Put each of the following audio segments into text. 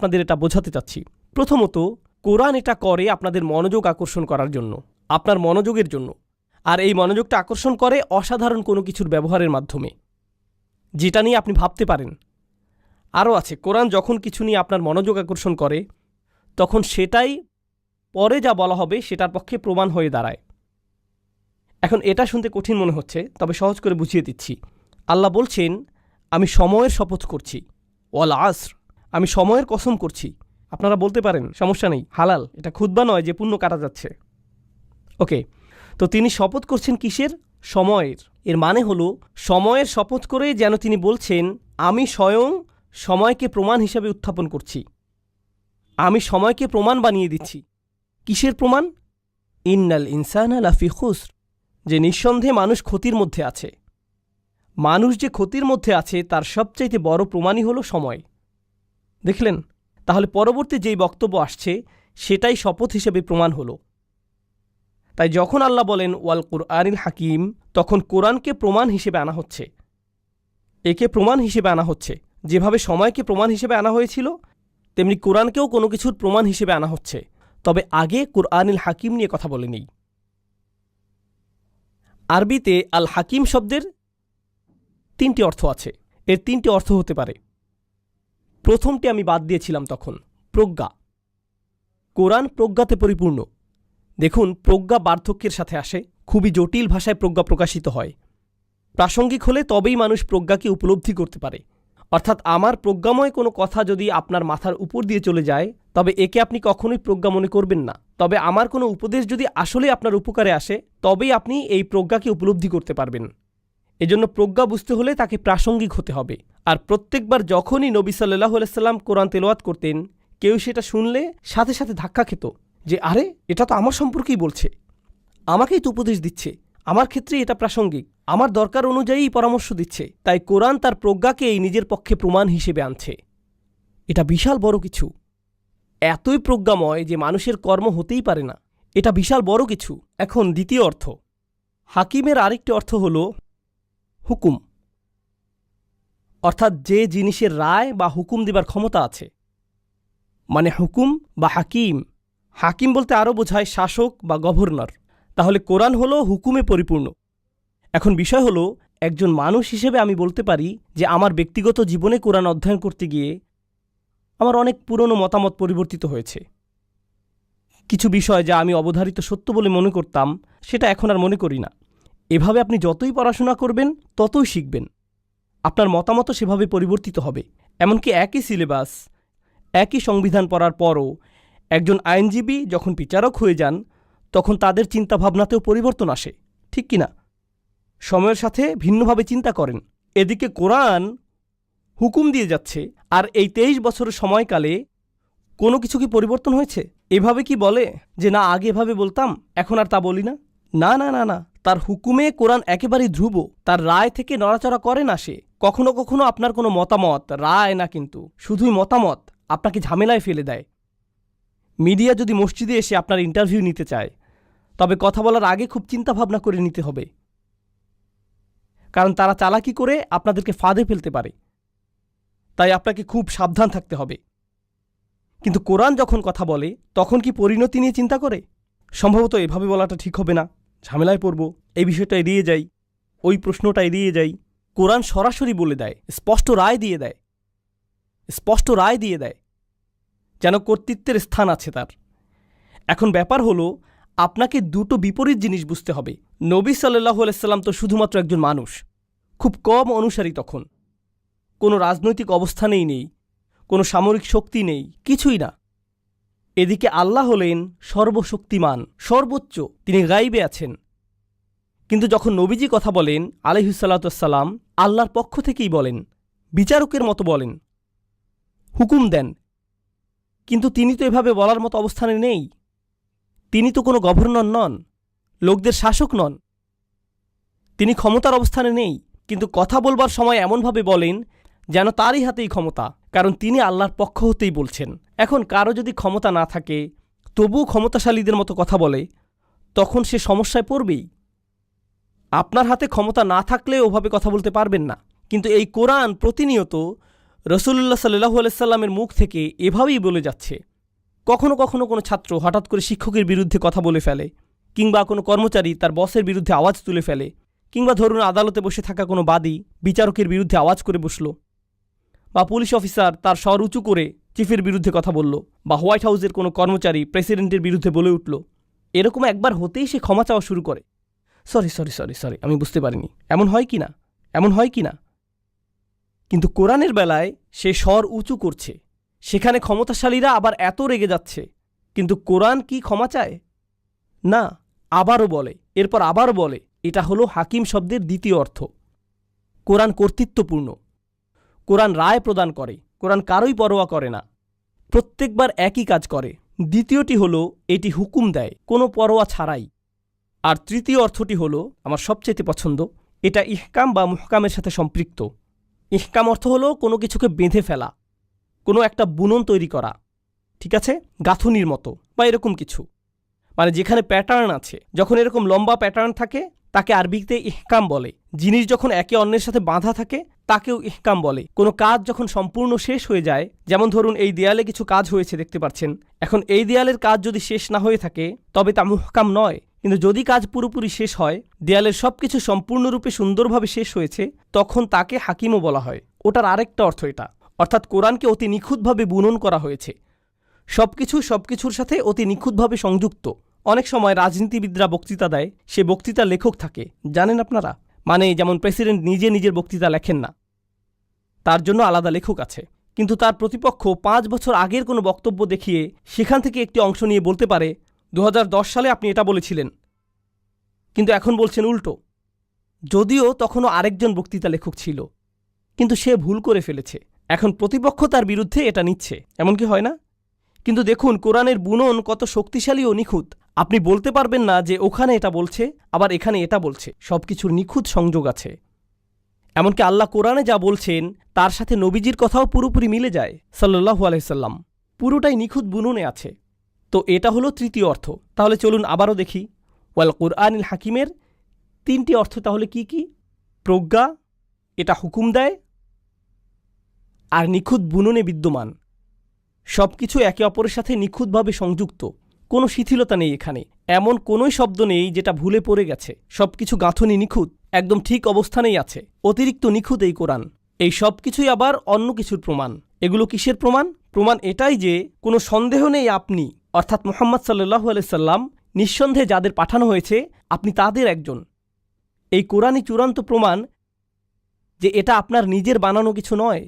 আপনাদের এটা বোঝাতে চাচ্ছি। প্রথমত, কোরআন এটা করে আপনাদের মনোযোগ আকর্ষণ করার জন্য, আপনার মনোযোগের জন্য। আর এই মনোযোগটা আকর্ষণ করে অসাধারণ কোনো কিছুর ব্যবহারের মাধ্যমে, যেটা নিয়ে আপনি ভাবতে পারেন। আরও আছে, কোরআন যখন কিছু নিয়ে আপনার মনোযোগ আকর্ষণ করে তখন সেটাই পরে যা বলা হবে সেটার পক্ষে প্রমাণ হয়ে দাঁড়ায়। এখন এটা শুনতে কঠিন মনে হচ্ছে, তবে সহজ করে বুঝিয়ে দিচ্ছি। আল্লাহ বলছেন, আমি সময়ের শপথ করছি, ওয়াল আসর, আমি সময়ের কসম করছি। আপনারা বলতে পারেন সমস্যা নেই, হালাল, এটা খুতবা নয় যে পুণ্য কাটা যাচ্ছে। ওকে, তো তিনি শপথ করছেন কিসের? সময়ের। এর মানে হলো সময়ের শপথ করে যেন তিনি বলছেন, আমি স্বয়ং সময়কে প্রমাণ হিসাবে উত্থাপন করছি, আমি সময়কে প্রমাণ বানিয়ে দিচ্ছি। কিসের প্রমাণ? ইন্নাল ইনসানা লাফি খুসর, যে নিঃসন্দেহে মানুষ ক্ষতির মধ্যে আছে। মানুষ যে ক্ষতির মধ্যে আছে তার সবচাইতে বড় প্রমাণই হলো সময়। দেখলেন? তাহলে পরবর্তী যেই বক্তব্য আসছে সেটাই শপথ হিসেবে প্রমাণ হলো। তাই যখন আল্লাহ বলেন ওয়াল কুরআনিল হাকিম, তখন কোরআনকে প্রমাণ হিসেবে আনা হচ্ছে। একে প্রমাণ হিসেবে আনা হচ্ছে। যেভাবে সময়কে প্রমাণ হিসেবে আনা হয়েছিল, তেমনি কোরআনকেও কোনো কিছুর প্রমাণ হিসেবে আনা হচ্ছে। তবে আগে কুরআনিল হাকিম নিয়ে কথা বলে নেই। আরবিতে আল হাকিম শব্দের 3টি অর্থ আছে। এর 3টি অর্থ হতে পারে। প্রথমটি আমি বাদ দিয়েছিলাম তখন, প্রজ্ঞা। কোরআন প্রজ্ঞাতে পরিপূর্ণ। দেখুন, প্রজ্ঞা বার্ধক্যের সাথে আসে, খুবই জটিল ভাষায় প্রজ্ঞা প্রকাশিত হয়। প্রাসঙ্গিক হলে তবেই মানুষ প্রজ্ঞাকে উপলব্ধি করতে পারে। অর্থাৎ আমার প্রজ্ঞাময় কোনো কথা যদি আপনার মাথার উপর দিয়ে চলে যায়, তবে একে আপনি কখনোই প্রজ্ঞা মনে করবেন না। তবে আমার কোনো উপদেশ যদি আসলে আপনার উপকারে আসে, তবেই আপনি এই প্রজ্ঞাকে উপলব্ধি করতে পারবেন। এজন্য প্রজ্ঞা বুঝতে হলে তাকে প্রাসঙ্গিক হতে হবে। আর প্রত্যেকবার যখনই নবী সাল্লাল্লাহু আলাইহি সাল্লাম কোরআন তেলাওয়াত করতেন, কেউ সেটা শুনলে সাথে সাথে ধাক্কা খেত যে, আরে, এটা তো আমার সম্পর্কেই বলছে, আমাকেই তো উপদেশ দিচ্ছে, আমার ক্ষেত্রে এটা প্রাসঙ্গিক, আমার দরকার অনুযায়ী পরামর্শ দিচ্ছে। তাই কোরআন তার প্রজ্ঞাকেই নিজের পক্ষে প্রমাণ হিসেবে আনছে। এটা বিশাল বড় কিছু, এতই প্রজ্ঞাময় যে মানুষের কর্ম হতেই পারে না। এটা বিশাল বড় কিছু। এখন দ্বিতীয় অর্থ, হাকিমের আরেকটি অর্থ হল হুকুম, অর্থাৎ যে জিনিসের রায় বা হুকুম দিবার ক্ষমতা আছে, মানে হুকুম বা হাকিম। হাকিম বলতে আরও বোঝায় শাসক বা গভর্নর। তাহলে কোরআন হলো হুকুমে পরিপূর্ণ। এখন বিষয় হলো, একজন মানুষ হিসেবে আমি বলতে পারি যে আমার ব্যক্তিগত জীবনে কোরআন অধ্যয়ন করতে গিয়ে আমার অনেক পুরনো মতামত পরিবর্তিত হয়েছে। কিছু বিষয় যা আমি অবধারিত সত্য বলে মনে করতাম, সেটা এখন আর মনে করি না। এভাবে আপনি যতই পড়াশোনা করবেন ততই শিখবেন, আপনার মতামতও সেভাবে পরিবর্তিত হবে। এমনকি একই সিলেবাস, একই সংবিধান পড়ার পরও একজন আইনজীবী যখন বিচারক হয়ে যান, তখন তাদের চিন্তাভাবনাতেও পরিবর্তন আসে, ঠিক কিনা? সময়ের সাথে ভিন্নভাবে চিন্তা করেন। এদিকে কোরআন হুকুম দিয়ে যাচ্ছে, আর এই 23 বছরের সময়কালে কোনো কিছু কি পরিবর্তন হয়েছে? এভাবে কি বলে যে না, আগে এভাবে বলতাম, এখন আর তা বলি না? না না না না, তার হুকুমে কোরআন একেবারেই ধ্রুব। তার রায় থেকে নড়াচড়া করে না সে। কখনো কখনো আপনার কোনো মতামত, রায় না কিন্তু শুধুই মতামত, আপনাকে ঝামেলায় ফেলে দেয়। মিডিয়া যদি মসজিদে এসে আপনার ইন্টারভিউ নিতে চায়, তবে কথা বলার আগে খুব চিন্তাভাবনা করে নিতে হবে, কারণ তারা চালাকি করে আপনাদেরকে ফাঁদে ফেলতে পারে। তাই আপনাকে খুব সাবধান থাকতে হবে। কিন্তু কোরআন যখন কথা বলে, তখন কি পরিণতি নিয়ে চিন্তা করে? সম্ভবত এভাবে বলাটা ঠিক হবে না, ঝামেলায় পড়ব, এই বিষয়টা এড়িয়ে যাই, ওই প্রশ্নটা এড়িয়ে যাই। কোরআন সরাসরি বলে দেয়, স্পষ্ট রায় দিয়ে দেয়, স্পষ্ট রায় দিয়ে দেয়, যেন কর্তৃত্বের স্থান আছে তার। এখন ব্যাপার হলো, আপনাকে দুটো বিপরীত জিনিস বুঝতে হবে। নবী সাল্লাল্লাহু আলাইহি সাল্লাম তো শুধুমাত্র একজন মানুষ, খুব কম অনুসারী তখন, কোনো রাজনৈতিক অবস্থানেই নেই, কোনো সামরিক শক্তি নেই, কিছুই না। এদিকে আল্লাহ হলেন সর্বশক্তিমান, সর্বোচ্চ, তিনি গাইবে আছেন। কিন্তু যখন নবীজি কথা বলেন আলাইহিস সালাতু ওয়াস সালাম, আল্লাহর পক্ষ থেকেই বলেন, বিচারকের মতো বলেন, হুকুম দেন। কিন্তু তিনি তো এভাবে বলার মতো অবস্থানে নেই। তিনি তো কোনো গভর্নর নন, লোকদের শাসক নন, তিনি ক্ষমতার অবস্থানে নেই। কিন্তু কথা বলবার সময় এমনভাবে বলেন যেন তারই হাতেই ক্ষমতা, কারণ তিনি আল্লাহর পক্ষ হতেই বলছেন। এখন কারো যদি ক্ষমতা না থাকে, তবুও ক্ষমতাশালীদের মতো কথা বলে, তখন সে সমস্যায় পড়বেই। আপনার হাতে ক্ষমতা না থাকলে ওভাবে কথা বলতে পারবেন না। কিন্তু এই কোরআন প্রতিনিয়ত রসুলুল্লাহ সাল্লাল্লাহু আলাইহি সাল্লামের মুখ থেকে এভাবেই বলে যাচ্ছে। কখনো কখনো কোনো ছাত্র হঠাৎ করে শিক্ষকের বিরুদ্ধে কথা বলে ফেলে, কিংবা কোনো কর্মচারী তার বসের বিরুদ্ধে আওয়াজ তুলে ফেলে, কিংবা ধরুন আদালতে বসে থাকা কোনো বাদী বিচারকের বিরুদ্ধে আওয়াজ করে বসল, বা পুলিশ অফিসার তার স্বর উঁচু করে চিফের বিরুদ্ধে কথা বলল, বা হোয়াইট হাউসের কোনো কর্মচারী প্রেসিডেন্টের বিরুদ্ধে বলে উঠল। এরকম একবার হতেই সে ক্ষমা চাওয়া শুরু করে, সরি সরি সরি সরি আমি বুঝতে পারিনি। এমন হয় কি না? এমন হয় কি না? কিন্তু কোরআনের বেলায় সে স্বর উঁচু করছে, সেখানে ক্ষমতাশালীরা আবার এত রেগে যাচ্ছে, কিন্তু কোরআন কি ক্ষমা চায়? না, আবারও বলে, এরপর আবারও বলে। এটা হলো হাকিম শব্দের দ্বিতীয় অর্থ। কোরআন কর্তৃত্বপূর্ণ, কোরআন রায় প্রদান করে, কোরআন কারোই পরোয়া করে না, প্রত্যেকবার একই কাজ করে। দ্বিতীয়টি হলো এটি হুকুম দেয় কোনো পরোয়া ছাড়াই। আর তৃতীয় অর্থটি হলো আমার সবচেয়ে পছন্দ, এটা ইহকাম বা মুহকামের সাথে সম্পৃক্ত। ইহকাম অর্থ হলো কোনো কিছুকে বেঁধে ফেলা, কোনো একটা বুনন তৈরি করা, ঠিক আছে, গাঁথুনির মতো বা এরকম কিছু, মানে যেখানে প্যাটার্ন আছে। যখন এরকম লম্বা প্যাটার্ন থাকে তাকে আরবিতে ইহকাম বলে। জিনিস যখন একে অন্যের সাথে বাঁধা থাকে তাকেও ইহকাম বলে। কোনো কাজ যখন সম্পূর্ণ শেষ হয়ে যায়, যেমন ধরুন এই দেয়ালে কিছু কাজ হয়েছে দেখতে পাচ্ছেন, এখন এই দেয়ালের কাজ যদি শেষ না হয়ে থাকে তবে তা মুহকাম নয়। কিন্তু যদি কাজ পুরোপুরি শেষ হয়, দেয়ালের সব কিছু সম্পূর্ণরূপে সুন্দরভাবে শেষ হয়েছে, তখন তাকে হাকিমও বলা হয়। ওটার আরেকটা অর্থ এটা, অর্থাৎ কোরআনকে অতি নিখুঁতভাবে বুনন করা হয়েছে, সবকিছুর সাথে অতি নিখুঁতভাবে সংযুক্ত। অনেক সময় রাজনীতিবিদরা বক্তৃতা দেয়, সে বক্তৃতার লেখক থাকে, জানেন আপনারা? মানে যেমন প্রেসিডেন্ট নিজে নিজের বক্তৃতা লেখেন না, তার জন্য আলাদা লেখক আছে। কিন্তু তার প্রতিপক্ষ 5 বছর আগের কোনো বক্তব্য দেখিয়ে সেখান থেকে একটি অংশ নিয়ে বলতে পারে 2010 সালে আপনি এটা বলেছিলেন, কিন্তু এখন বলছেন উল্টো, যদিও তখনও আরেকজন বক্তৃতা লেখক ছিল, কিন্তু সে ভুল করে ফেলেছে। এখন প্রতিপক্ষ তার বিরুদ্ধে এটা নিচ্ছে, এমন কি হয় না? কিন্তু দেখুন কোরআনের বুনন কত শক্তিশালী ও নিখুঁত। আপনি বলতে পারবেন না যে ওখানে এটা বলছে আবার এখানে এটা বলছে। সবকিছুর নিখুঁত সংযোগ আছে। এমনকি আল্লাহ কোরআনে যা বলছেন তার সাথে নবীজির কথাও পুরোপুরি মিলে যায় সাল্লাল্লাহু আলাইহি সাল্লাম, পুরোটাই নিখুঁত বুননে আছে। তো এটা হলো তৃতীয় অর্থ। তাহলে চলুন আবারও দেখি ওয়াল কুরআনিল হাকিমের 3টি অর্থ তাহলে কি কি? প্রজ্ঞা, এটা হুকুম দেয়, আর নিখুঁত বুননে বিদ্যমান। সব কিছু একে অপরের সাথে নিখুঁতভাবে সংযুক্ত, কোনো শিথিলতা নেই এখানে। এমন কোনোই শব্দ নেই যেটা ভুলে পড়ে গেছে। সব কিছু গাঁথনি নিখুঁত, একদম ঠিক অবস্থানেই আছে। অতিরিক্ত নিখুঁত এই কোরআন। এই সব কিছুই আবার অন্য কিছুর প্রমাণ। এগুলো কিসের প্রমাণ? প্রমাণ এটাই যে কোনো সন্দেহ নেই আপনি, অর্থাৎ মুহাম্মদ সাল্লাল্লাহু আলাইহি সাল্লাম, নিঃসন্দেহে যাদের পাঠানো হয়েছে আপনি তাদের একজন। এই কোরআনই চূড়ান্ত প্রমাণ যে এটা আপনার নিজের বানানো কিছু নয়,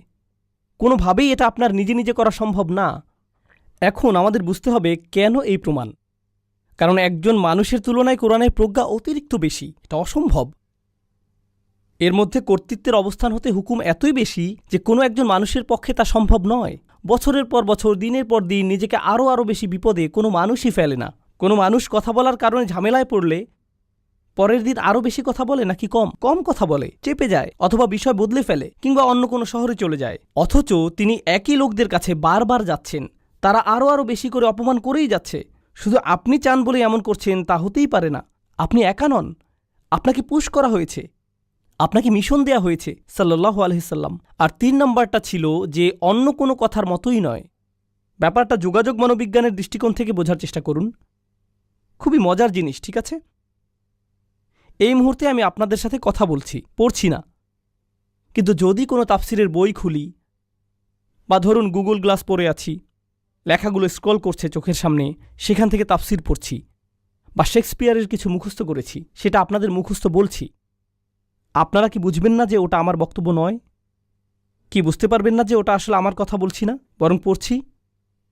কোনোভাবেই এটা আপনার নিজে নিজে করা সম্ভব না। এখন আমাদের বুঝতে হবে কেন এই প্রমাণ। কারণ একজন মানুষের তুলনায় কোরআনের প্রজ্ঞা অতিরিক্ত বেশি, এটা অসম্ভব। এর মধ্যে কর্তৃত্বের অবস্থান হতে হুকুম এতই বেশি যে কোনো একজন মানুষের পক্ষে তা সম্ভব নয়। বছরের পর বছর, দিনের পর দিন নিজেকে আরও বেশি বিপদে কোনো মানুষই ফেলে না। কোনো মানুষ কথা বলার কারণে ঝামেলায় পড়লে পরের দিন আরও বেশি কথা বলে নাকি কম কথা বলে, চেপে যায়, অথবা বিষয় বদলে ফেলে, কিংবা অন্য কোনো শহরে চলে যায়। অথচ তিনি একই লোকদের কাছে বারবার যাচ্ছেন, তারা আরও বেশি করে অপমান করেই যাচ্ছে। শুধু আপনি চান বলে এমন করছেন তা হতেই পারে না। আপনি একা নন, আপনাকে পুশ করা হয়েছে, আপনাকে মিশন দেয়া হয়েছে সাল্লাল্লাহু আলাইহি সাল্লাম। আর 3 নম্বরটা ছিল যে অন্য কোনো কথার মতোই নয়। ব্যাপারটা যোগাযোগ মনোবিজ্ঞানের দৃষ্টিকোণ থেকে বোঝার চেষ্টা করুন। খুবই মজার জিনিস, ঠিক আছে? এই মুহূর্তে আমি আপনাদের সাথে কথা বলছি, পড়ছি না। কিন্তু যদি কোনো তাফসিরের বই খুলি, বা ধরুন গুগল গ্লাস পরে আছি, লেখাগুলো স্ক্রল করছে চোখের সামনে, সেখান থেকে তাফসির পড়ছি, বা শেক্সপিয়ারের কিছু মুখস্থ করেছি, সেটা আপনাদের মুখস্থ বলছি, আপনারা কি বুঝবেন না যে ওটা আমার বক্তব্য নয়? কি বুঝতে পারবেন না যে ওটা আসলে আমার কথা বলছি না, বরং পড়ছি?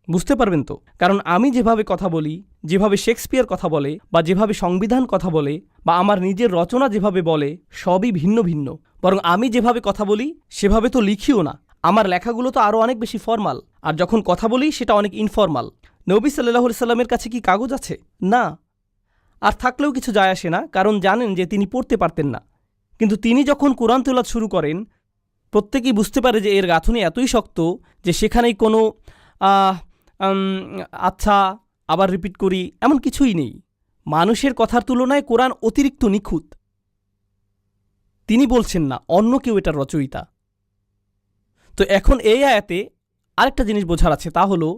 বুঝতে পারবেন তো? কারণ আমি যেভাবে কথা বলি, যেভাবে শেক্সপিয়ার কথা বলে, বা যেভাবে সংবিধান কথা বলে, বা আমার নিজের রচনা যেভাবে বলে, সবই ভিন্ন ভিন্ন। বরং আমি যেভাবে কথা বলি সেভাবে তো লিখিও না। আমার লেখাগুলো তো আরও অনেক বেশি ফর্মাল, আর যখন কথা বলি সেটা অনেক ইনফর্মাল। নবী সাল্লাল্লাহু আলাইহি সাল্লামের কাছে কি কাগজ আছে? না। আর থাকলেও কিছু যায় আসে না, কারণ জানেন যে তিনি পড়তে পারতেন না। কিন্তু তিনি যখন কোরআন তেলাওয়াত শুরু করেন, প্রত্যেকেই বুঝতে পারে যে এর গাঁথুনি এতই শক্ত যে সেখানেই কোনো আচ্ছা, আবার রিপিট করি, এমন কিছুই নেই। মানুষের কথার তুলনায় কোরআন অতিরিক্ত নিখুঁত। তিনি বলছেন না, অন্য কেউ এটার রচয়িতা। তো এখন এই আয়াতে আরেকটা জিনিস বোঝার আছে, তা হলো